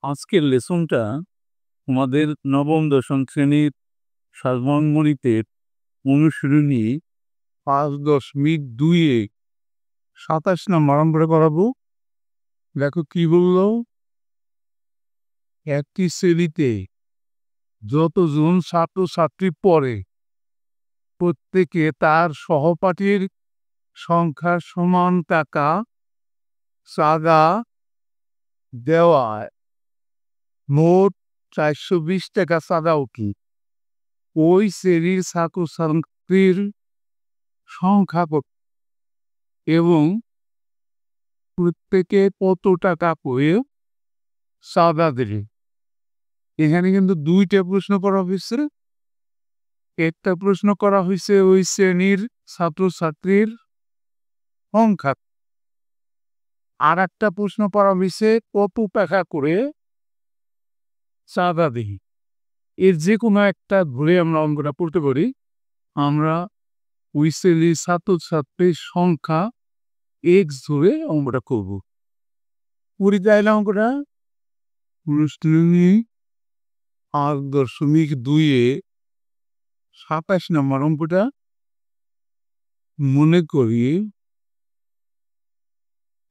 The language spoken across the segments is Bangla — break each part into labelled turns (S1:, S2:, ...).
S1: আজকের লেসনটা তোমাদের নবম দশম শ্রেণীর সাধারণ গণিতের অনুশীলনী 5.2-এ 27 নম্বর আমরা করাবো। দেখো কি বললো, একটি শ্রেণীতে যতজন ছাত্রছাত্রী পড়ে প্রত্যেকে তার সহপাঠীর সংখ্যার সমান টাকা চাঁদা দেওয়ায় মোট 420 টাকা চাঁদা উঠি। ওই শ্রেণীর ছাত্রছাত্রীর সংখ্যা কত এবং প্রত্যেকে কত টাকা করে চাঁদা দেবে। এখানে কিন্তু দুইটা প্রশ্ন করা হয়েছে। একটা প্রশ্ন করা হয়েছে ওই শ্রেণীর ছাত্রছাত্রীর সংখ্যা, আর একটা প্রশ্ন করা হয়েছে কত টাকা করে চাঁদা দেই। এর যে কোনো একটা ধরে আমরা অঙ্কটা পড়তে পারি। আমরা ওই শ্রেণীর ছাত্রছাত্রীর সংখ্যা এক্স ধরে অঙ্কটা করব। পুরি তাইলে অঙ্কটা অনুশীলনী 8.2-এ 27 নম্বর অঙ্কটা মনে করি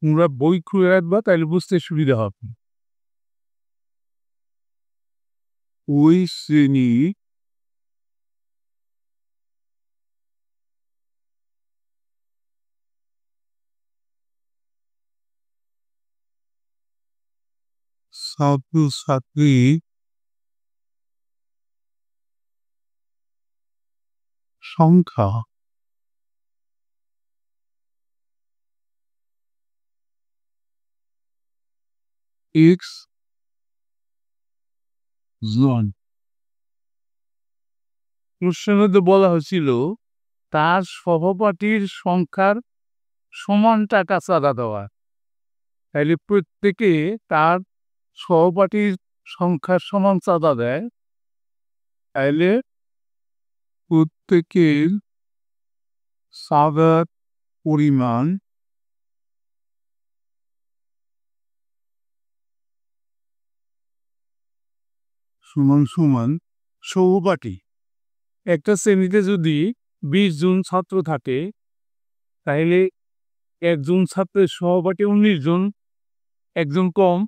S1: তোমরা বই খুলে রাখবা, তাহলে বুঝতে সুবিধা হবে। ওই শ্রেণী ছাত্রছাত্রী সংখ্যা এক্স জন। প্রশ্নে বলা হয়েছিল তার সহপাঠীর সংখ্যার সমান টাকা চাঁদা দেওয়া। তাহলে প্রত্যেকে তার সহপাঠীর সংখ্যার সমান চাঁদা দেয়, তাহলে প্রত্যেকের চাঁদার পরিমাণ সমান সমান সহপাঠী। একটা শ্রেণীতে যদি 20 জন ছাত্র থাকে, তাহলে একজন ছাত্রের সহপাঠী 19 জন, একজন কম,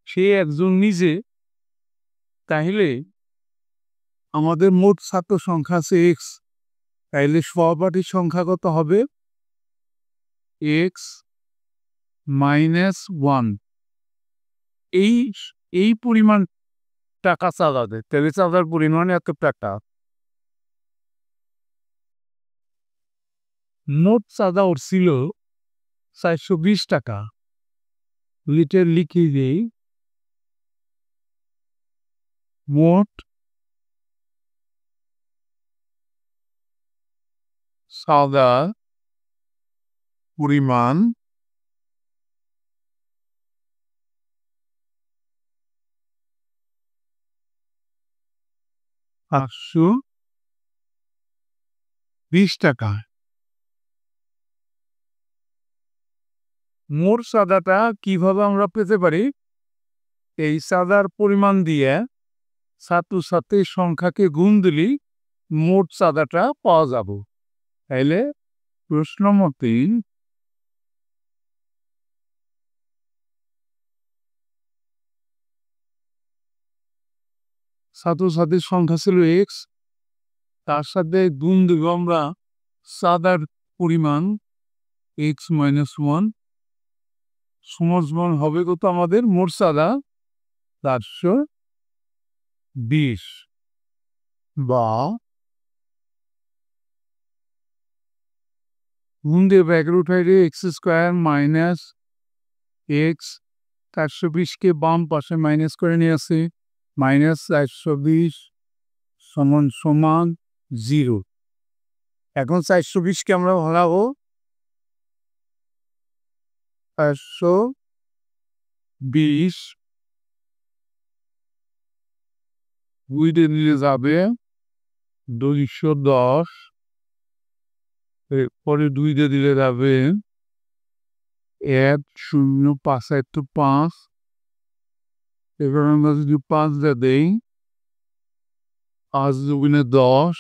S1: সে একজন নিজে। তাহলে আমাদের মোট ছাত্র সংখ্যা আছে এক্স, তাইলে সহপাঠীর সংখ্যা কত হবে? এক্স -1। এই পরিমাণ টাকা চাঁদা দেয়, তাহলে চাঁদার পরিমাণ এত টাকা। মোট চাঁদা উঠছিল 420 টাকা। লিটার লিখে দেই, মোট চাঁদা পরিমাণ 520 টাকা। মোট চাঁদাটা কিভাবে আমরা পেতে পারি? এই চাঁদার পরিমাণ দিয়ে ছাত্রছাত্রীর সংখ্যাকে গুণ দিলেই মোট চাঁদাটা পাওয়া যাব। তাইলে প্রশ্ন মতে ছাত্রছাত্রীর সংখ্যা ছিল এক্স, তার সাথে গুণ দেব আমরা চাঁদার পরিমাণ এক্স -1 সমান হবে কত? আমাদের মোট চাঁদা 420, বা গুণ দিয়ে ব্র্যাকেট উঠাই দিয়ে x² - x, 420কে বাম পাশে মাইনাস করে নিয়ে আসি, -420 সমান 0। এখন 420কে আমরা ভাঙাবো, 420 2 দিয়ে দিলে যাবে 210, এরপরে 2 দিয়ে দিলে যাবে 1 0 5 তো 5 এবার আমরা যদি 5 দেই 5 দুগুণে 10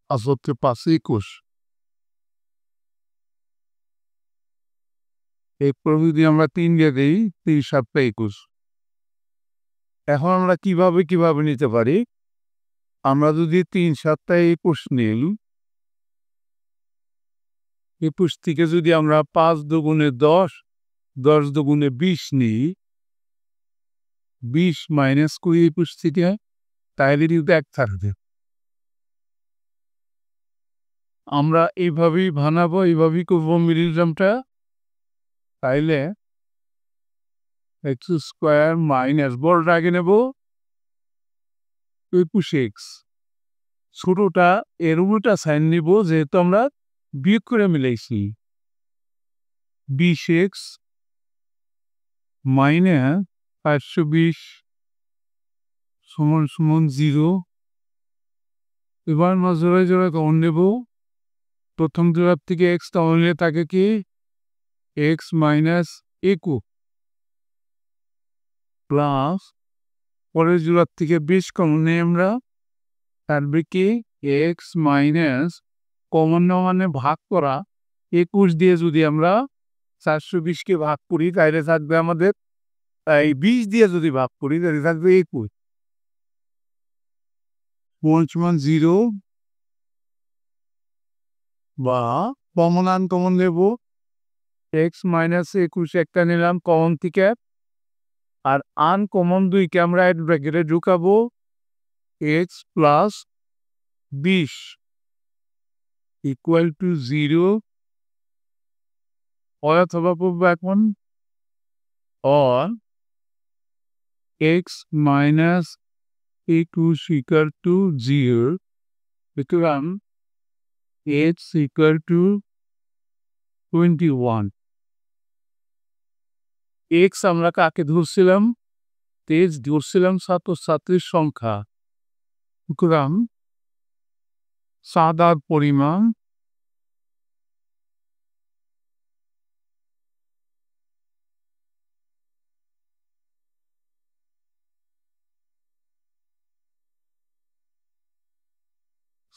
S1: আর হচ্ছে 5 21 এরপর যদি আমরা 3 দিয়ে দিই 3 7 21 এখন আমরা কিভাবে নিতে পারি আমরা যদি 3 7 21 নিই 21 থেকে যদি আমরা 5 দুগুণে 10 10 দুগুণে 20 নিই 20 মাইনাস করি 21 থেকে তাইলে কিন্তু 1 থাকবে আমরা এইভাবেই বানাবো এইভাবেই করবো মিডিলটার্মটা তাইলে এক্স স্কোয়ার মাইনাস বড়টা আগে নেব 21x ছোটটা এর উল্টা সাইন নিব যেহেতু আমরা বিয়োগ করে মিলাইছি 20x মাইনাস 520 সমান সমান 0 এবার আমরা জোড়ায় জোড়ায় কমন নেব প্রথম জোড়ার থেকে এক্স কমন নিলে তাকে কি এক্স মাইনাস 21 প্লাস পরের জোড়ার থেকে 20 কমন নেই আমরা তারপরে কি এক্স মাইনাস কমন নেওয়া মানে ভাগ করা 21 দিয়ে যদি আমরা 420কে ভাগ করি তাহলে থাকবে আমাদের এই 20 দিয়ে যদি ভাগ করি তাহলে থাকবে 21 সমান 0 বা কমন আনকমন নেব এক্স মাইনাস 21 একটা নিলাম কমন থেকে আর আনকমন 2কে আমরা এক ব্র্যাকেটে ঢুকাবো এক্স প্লাস 20 ইকুয়াল টু 0 অথবা পড়বো এখন or x minus 21 equal to 0 সুতরাং x equal to 21 x আমরা কাকে ধরছিলাম তেজ ধরছিলাম ছাত্রছাত্রীর সংখ্যা সুতরাং সাদার পরিমাণ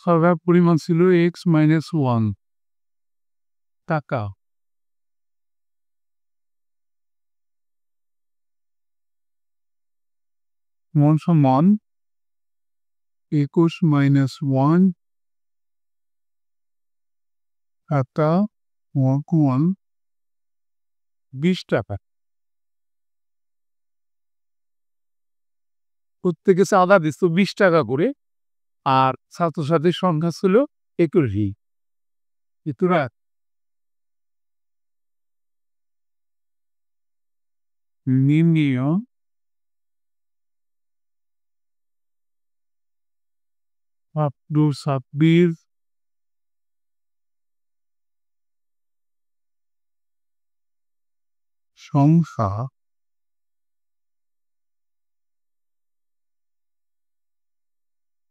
S1: সাদার পরিমাণ ছিল x minus 1 টাকা সমান 21 minus 1 টাকা 20 টাকা প্রত্যেকে চাঁদা দিত 20 টাকা করে আর ছাত্রছাত্রীর সংখ্যা ছিল 21 সুতরাং নির্ণীয় ছাব্বিশ সংখ্যা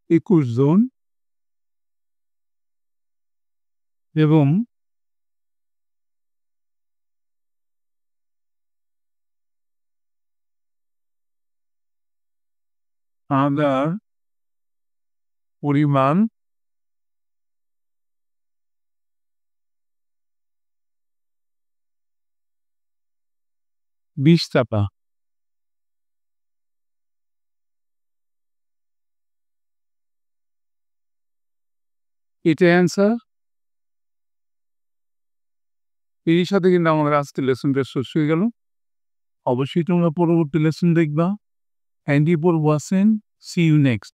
S1: 21 জন এবং চাঁদার পরিমাণ 20 টাকা এটাই অ্যান্সার এর সাথে কিন্তু আমাদের আজকের লেসনটা শেষ হয়ে গেল অবশ্যই তোমরা পরবর্তী লেসন দেখবা thank you for watching see you next